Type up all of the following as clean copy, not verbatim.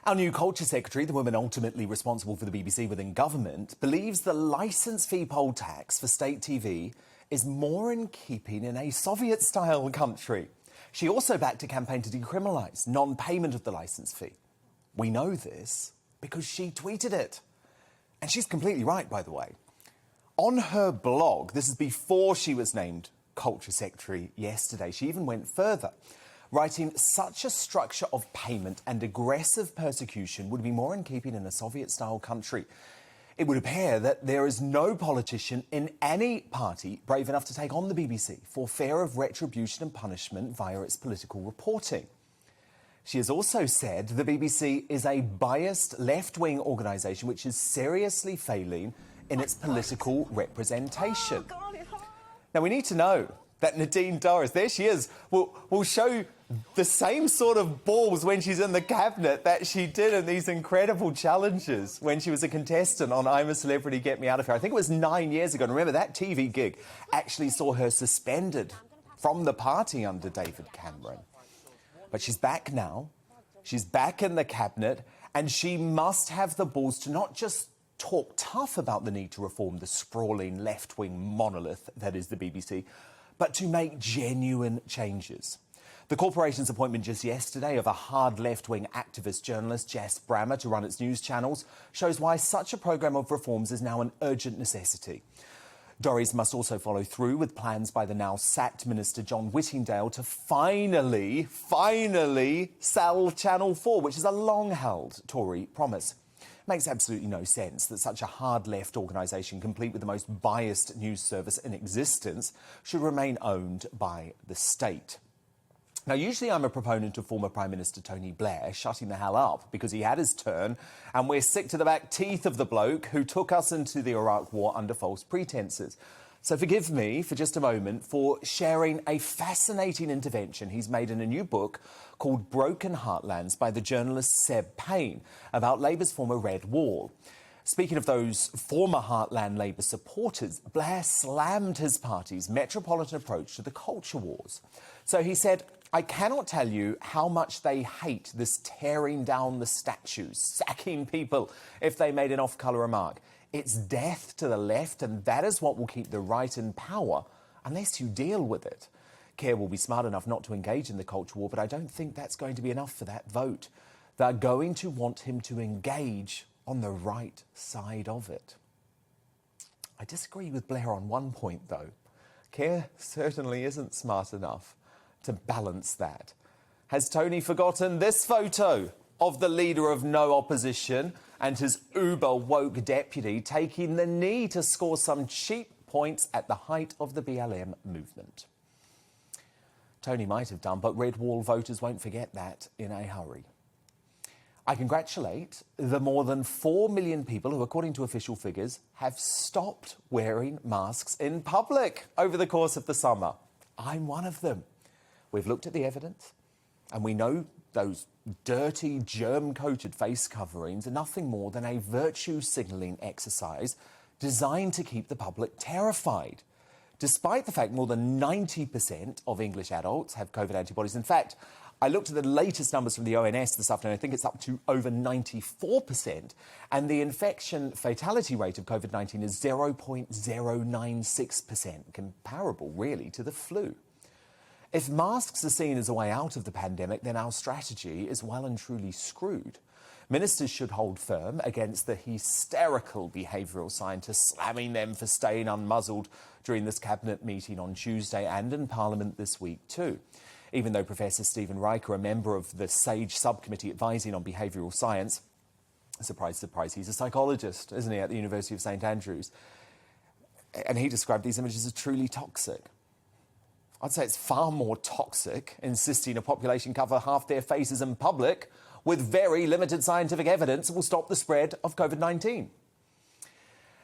Our new culture secretary, the woman ultimately responsible for the BBC within government, believes the licence fee poll tax for state TV is more in keeping in a Soviet-style country. She also backed a campaign to decriminalise non-payment of the licence fee. We know this because she tweeted it. And she's completely right, by the way. On her blog, this is before she was named culture secretary yesterday, she even went further, writing such a structure of payment and aggressive persecution would be more in keeping in a Soviet-style country. It would appear that there is no politician in any party brave enough to take on the BBC for fear of retribution and punishment via its political reporting. She has also said the BBC is a biased left-wing organisation which is seriously failing in its political representation. Now, we need to know that Nadine Dorries, there she is, will show the same sort of balls when she's in the cabinet that she did in these incredible challenges when she was a contestant on I'm a Celebrity, Get Me Out of Here. I think it was 9 years ago. And remember, that TV gig actually saw her suspended from the party under David Cameron. But she's back now. She's back in the cabinet, and she must have the balls to not just talk tough about the need to reform the sprawling left-wing monolith that is the BBC, but to make genuine changes. The corporation's appointment just yesterday of a hard left-wing activist journalist, Jess Brammer, to run its news channels shows why such a programme of reforms is now an urgent necessity. Dorries must also follow through with plans by the now sacked Minister John Whittingdale to finally sell Channel 4, which is a long-held Tory promise. It makes absolutely no sense that such a hard-left organisation, complete with the most biased news service in existence, should remain owned by the state. Now, usually I'm a proponent of former Prime Minister Tony Blair shutting the hell up because he had his turn, and we're sick to the back teeth of the bloke who took us into the Iraq War under false pretences. So forgive me for just a moment for sharing a fascinating intervention he's made in a new book called Broken Heartlands by the journalist Seb Payne about Labour's former Red Wall. Speaking of those former Heartland Labour supporters, Blair slammed his party's metropolitan approach to the culture wars. So he said, I cannot tell you how much they hate this tearing down the statues, sacking people if they made an off-colour remark. It's death to the left, and that is what will keep the right in power unless you deal with it. Keir will be smart enough not to engage in the culture war, but I don't think that's going to be enough for that vote. They're going to want him to engage on the right side of it. I disagree with Blair on one point, though. Keir certainly isn't smart enough to balance that. Has Tony forgotten this photo of the leader of no opposition and his uber-woke deputy taking the knee to score some cheap points at the height of the BLM movement? Tony might have done, but Red Wall voters won't forget that in a hurry. I congratulate the more than 4 million people who, according to official figures, have stopped wearing masks in public over the course of the summer. I'm one of them. We've looked at the evidence, and we know those dirty, germ-coated face coverings are nothing more than a virtue signalling exercise designed to keep the public terrified. Despite the fact more than 90% of English adults have COVID antibodies. In fact, I looked at the latest numbers from the ONS this afternoon. I think it's up to over 94%. And the infection fatality rate of COVID-19 is 0.096%, comparable, really, to the flu. If masks are seen as a way out of the pandemic, then our strategy is well and truly screwed. Ministers should hold firm against the hysterical behavioural scientists slamming them for staying unmuzzled during this cabinet meeting on Tuesday and in Parliament this week too. Even though Professor Stephen Riker, a member of the SAGE subcommittee advising on behavioural science, surprise, surprise, he's a psychologist, isn't he, at the University of St Andrews, and he described these images as truly toxic. I'd say it's far more toxic insisting a population cover half their faces in public with very limited scientific evidence that will stop the spread of COVID-19.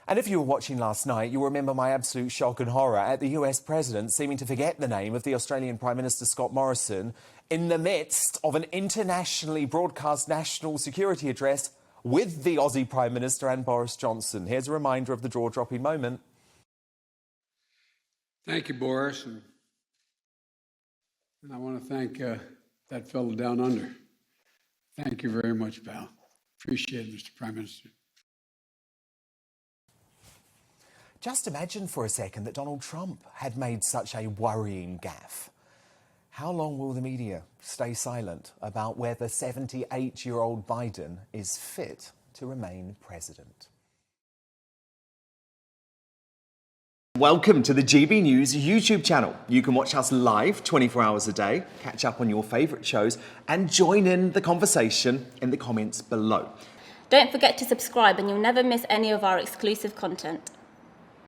And if you were watching last night, you'll remember my absolute shock and horror at the US President seeming to forget the name of the Australian Prime Minister Scott Morrison in the midst of an internationally broadcast national security address with the Aussie Prime Minister and Boris Johnson. Here's a reminder of the jaw-dropping moment. Thank you, Boris. And I want to thank that fellow down under Thank you very much, pal. Appreciate it, Mr. Prime Minister. Just imagine for a second that Donald Trump had made such a worrying gaffe. How long will the media stay silent about whether 78-year-old Biden is fit to remain president? Welcome to the GB News YouTube channel. You can watch us live 24 hours a day, catch up on your favourite shows and join in the conversation in the comments below. Don't forget to subscribe and you'll never miss any of our exclusive content.